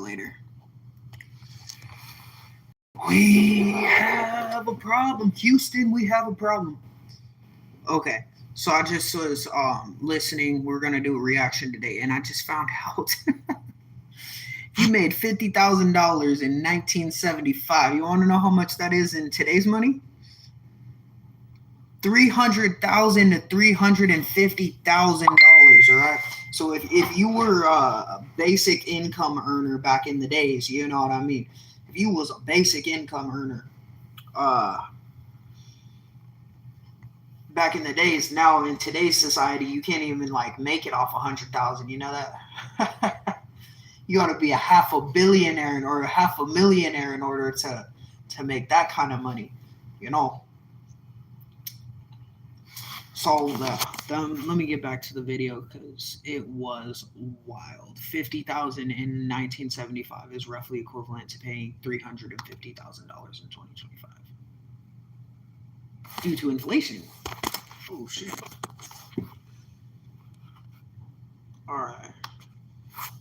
later. We have a problem. Houston, we have a problem. Okay, so I just was listening. We're going to do a reaction today, and I just found out he made $50,000 in 1975. You want to know how much that is in today's money? $300,000 to $350,000. All right. So if you were a basic income earner back in the days, you know what I mean. If you was a basic income earner, back in the days, now in today's society, you can't even like make it off 100,000. You know that. You got to be a half a billionaire or a half a millionaire in order to make that kind of money. You know. So let me get back to the video because it was wild. $50,000 in 1975 is roughly equivalent to paying $350,000 in 2025 due to inflation. Oh shit! All right,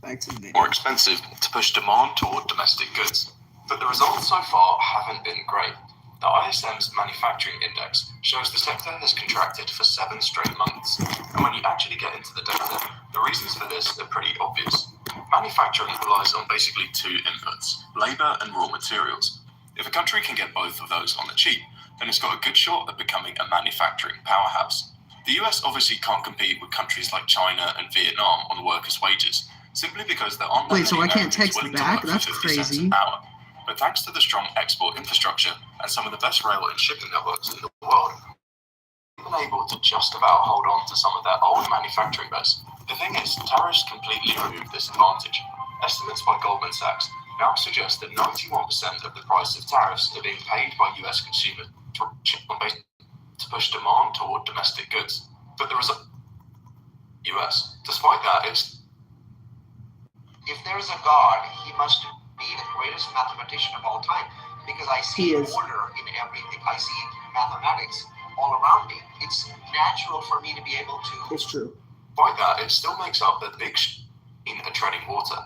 back to the video. More expensive to push demand toward domestic goods, but the results so far haven't been great. The ISM's manufacturing index shows the sector has contracted for 7 straight months, and when you actually get into the data, the reasons for this are pretty obvious. Manufacturing relies on basically 2 inputs, labour and raw materials. If a country can get both of those on the cheap, then it's got a good shot at becoming a manufacturing powerhouse. The US obviously can't compete with countries like China and Vietnam on workers' wages, simply because there aren't Wait, so I can't Americans text willing back? to work That's for 50 cents crazy. an hour. But thanks to the strong export infrastructure and some of the best rail and shipping networks in the world, they've been able to just about hold on to some of their old manufacturing base. The thing is, tariffs completely remove this advantage. Estimates by Goldman Sachs now suggest that 91% of the price of tariffs are being paid by US consumers to push demand toward domestic goods. But the result, US, despite that, is if there is a God, he must be the greatest mathematician of all time, because I see order in everything. I see mathematics all around me. It's natural for me to be able to. It's true. Despite that, it still makes up the big in a treading water.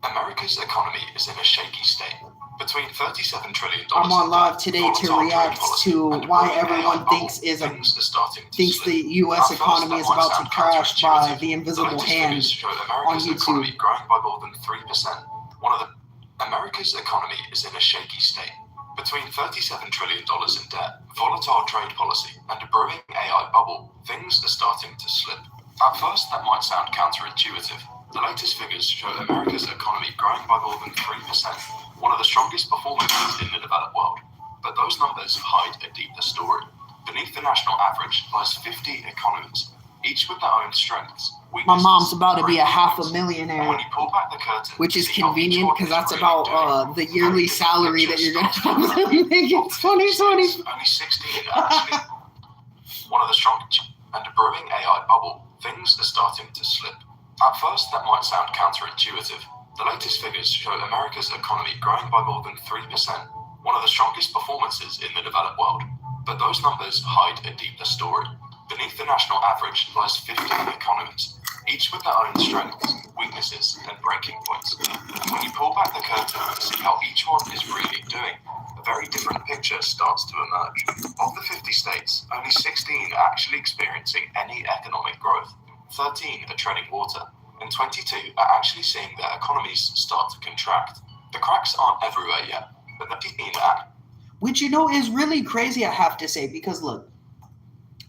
America's economy is in a shaky state. Between $37 trillion. I'm on live today to react to why everyone thinks the U.S. economy is about to crash by the invisible hand on YouTube. Growing by more than 3%. America's economy is in a shaky state. Between $37 trillion in debt, volatile trade policy, and a brewing AI bubble, things are starting to slip. At first, that might sound counterintuitive. The latest figures show America's economy growing by more than 3%, one of the strongest performances in the developed world. But those numbers hide a deeper story. Beneath the national average lies 50 economies, each with their own strengths. My mom's about to be a half a millionaire, when you pull back the curtain, which is convenient because that's about the yearly salary that you're going to make in 2020. Only 16 actually. One of the strongest, and a brewing AI bubble, things are starting to slip. At first, that might sound counterintuitive. The latest figures show America's economy growing by more than 3%, one of the strongest performances in the developed world. But those numbers hide a deeper story. Beneath the national average lies 50 economies, each with their own strengths, weaknesses, and breaking points. And when you pull back the curtain and see how each one is really doing, a very different picture starts to emerge. Of the 50 states, only 16 are actually experiencing any economic growth. 13 are treading water, and 22 are actually seeing their economies start to contract. The cracks aren't everywhere yet, but the 15 are. Which, you know, is really crazy, I have to say, because look,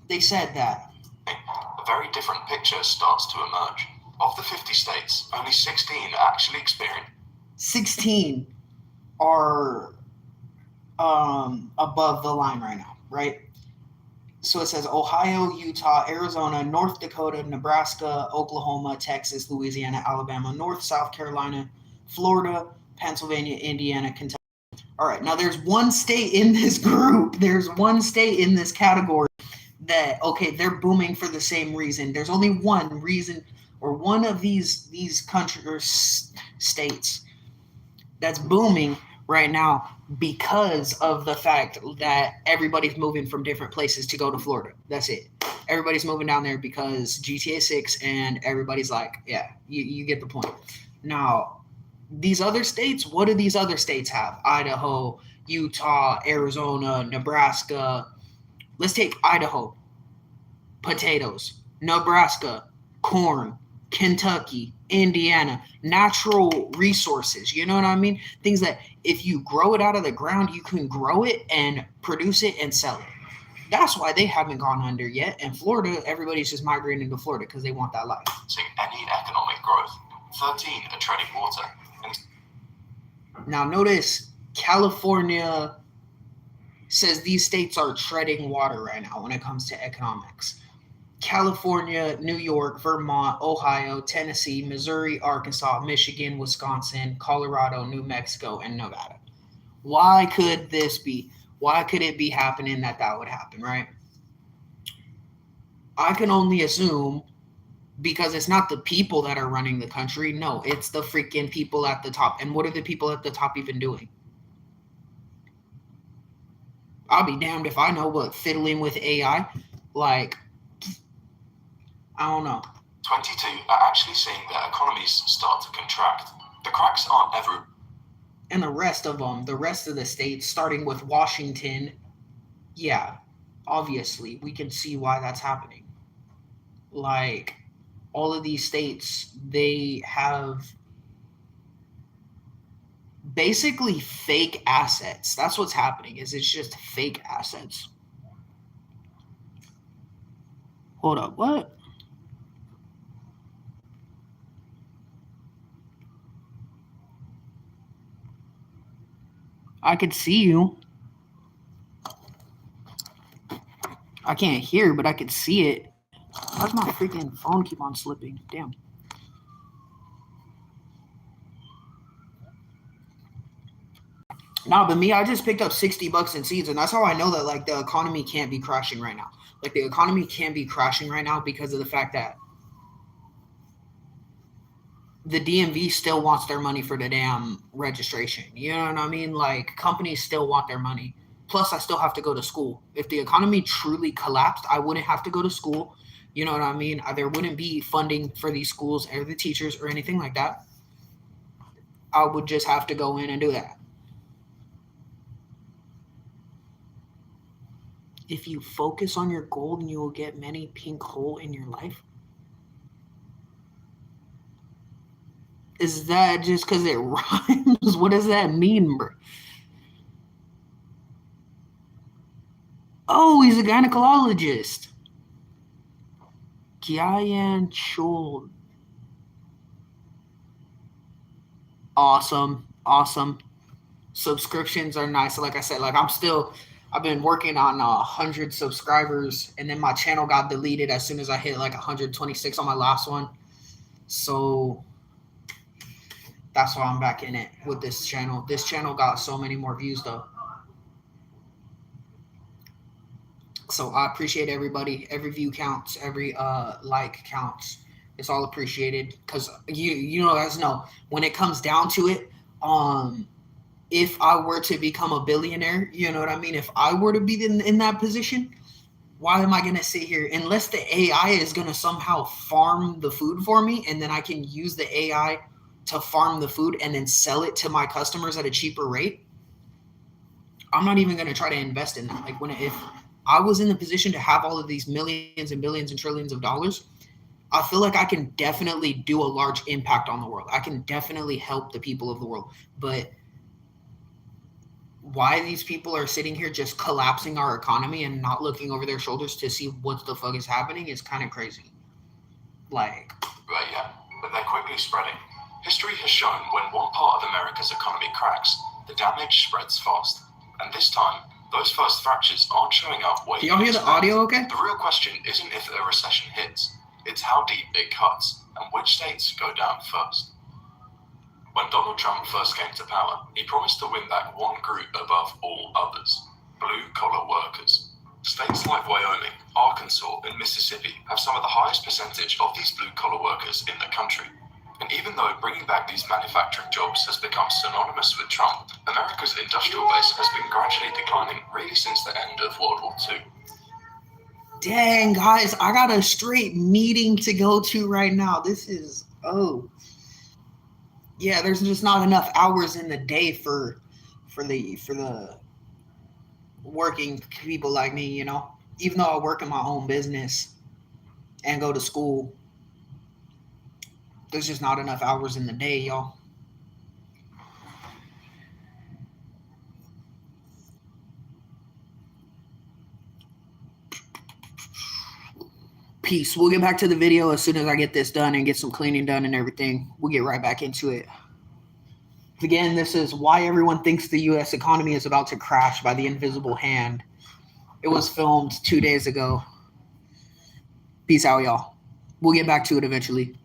they said that a very different picture starts to emerge. Of the 50 states, only 16 are actually experiencing. 16 are above the line right now, right? So it says Ohio, Utah, Arizona, North Dakota, Nebraska, Oklahoma, Texas, Louisiana, Alabama, North, South Carolina, Florida, Pennsylvania, Indiana, Kentucky. All right, now there's one state in this group. There's one state in this category that, okay, they're booming for the same reason. There's only one reason, or one of these countries or states that's booming right now because of the fact that everybody's moving from different places to go to Florida. That's it. Everybody's moving down there because GTA 6, and everybody's like, yeah, you get the point. Now, These other states, what do these other states have? Idaho, Utah, Arizona, Nebraska. Let's take Idaho. Potatoes. Nebraska, corn. Kentucky, Indiana, natural resources. You know what I mean? Things that if you grow it out of the ground, you can grow it and produce it and sell it. That's why they haven't gone under yet. And Florida, everybody's just migrating to Florida because they want that life. Any economic growth. 13 are treading water. Now notice California says these states are treading water right now when it comes to economics. California, New York, Vermont, Ohio, Tennessee, Missouri, Arkansas, Michigan, Wisconsin, Colorado, New Mexico, and Nevada. Why could this be? Why could it be happening that would happen, right? I can only assume because it's not the people that are running the country. No, it's the freaking people at the top. And what are the people at the top even doing? I'll be damned if I know, but fiddling with AI, like, I don't know. 22 are actually seeing their economies start to contract. The cracks aren't ever... And the rest of them, the rest of the states, starting with Washington, yeah, obviously, we can see why that's happening. Like, all of these states, they have basically fake assets. That's what's happening, is it's just fake assets. Hold up, what? I could see you. I can't hear, but I could see it. Why's my freaking phone keep on slipping? Damn. No, but me, I just picked up $60 in seeds, and that's how I know that like the economy can't be crashing right now. Like the economy can't be crashing right now because of the fact that the DMV still wants their money for the damn registration. You know what I mean? Like companies still want their money. Plus, I still have to go to school. If the economy truly collapsed, I wouldn't have to go to school. You know what I mean? There wouldn't be funding for these schools or the teachers or anything like that. I would just have to go in and do that. If you focus on your goal, then you will get many pink hole in your life. Is that just because it rhymes? What does that mean, bro? Oh, he's a gynecologist. Gyan Chul. Awesome. Subscriptions are nice. Like I said, like I've been working on 100 subscribers, and then my channel got deleted as soon as I hit like 126 on my last one. So that's why I'm back in it with this channel. This channel got so many more views though. So I appreciate everybody. Every view counts. Every like counts. It's all appreciated because you guys know when it comes down to it. If I were to become a billionaire, you know what I mean? If I were to be in that position, why am I going to sit here? Unless the AI is going to somehow farm the food for me, and then I can use the AI to farm the food and then sell it to my customers at a cheaper rate. I'm not even going to try to invest in that. Like if I was in the position to have all of these millions and billions and trillions of dollars, I feel like I can definitely do a large impact on the world. I can definitely help the people of the world. But why these people are sitting here just collapsing our economy and not looking over their shoulders to see what the fuck is happening is kind of crazy. Like, right, yeah, but they're quickly spreading. History has shown when one part of America's economy cracks, the damage spreads fast. And this time, those first fractures aren't showing up where can y'all hear the audio okay? The real question isn't if a recession hits, it's how deep it cuts and which states go down first. When Donald Trump first came to power, he promised to win back one group above all others, blue-collar workers. States like Wyoming, Arkansas, and Mississippi have some of the highest percentage of these blue-collar workers in the country. And even though bringing back these manufacturing jobs has become synonymous with Trump, America's industrial base has been gradually declining really since the end of World War II. Dang, guys, I got a straight meeting to go to right now. This is, Yeah, there's just not enough hours in the day for the working people like me, you know. Even though I work in my own business and go to school, there's just not enough hours in the day, y'all. Peace. We'll get back to the video as soon as I get this done and get some cleaning done and everything. We'll get right back into it. Again, this is why everyone thinks the U.S. economy is about to crash by the invisible hand. It was filmed 2 days ago. Peace out, y'all. We'll get back to it eventually.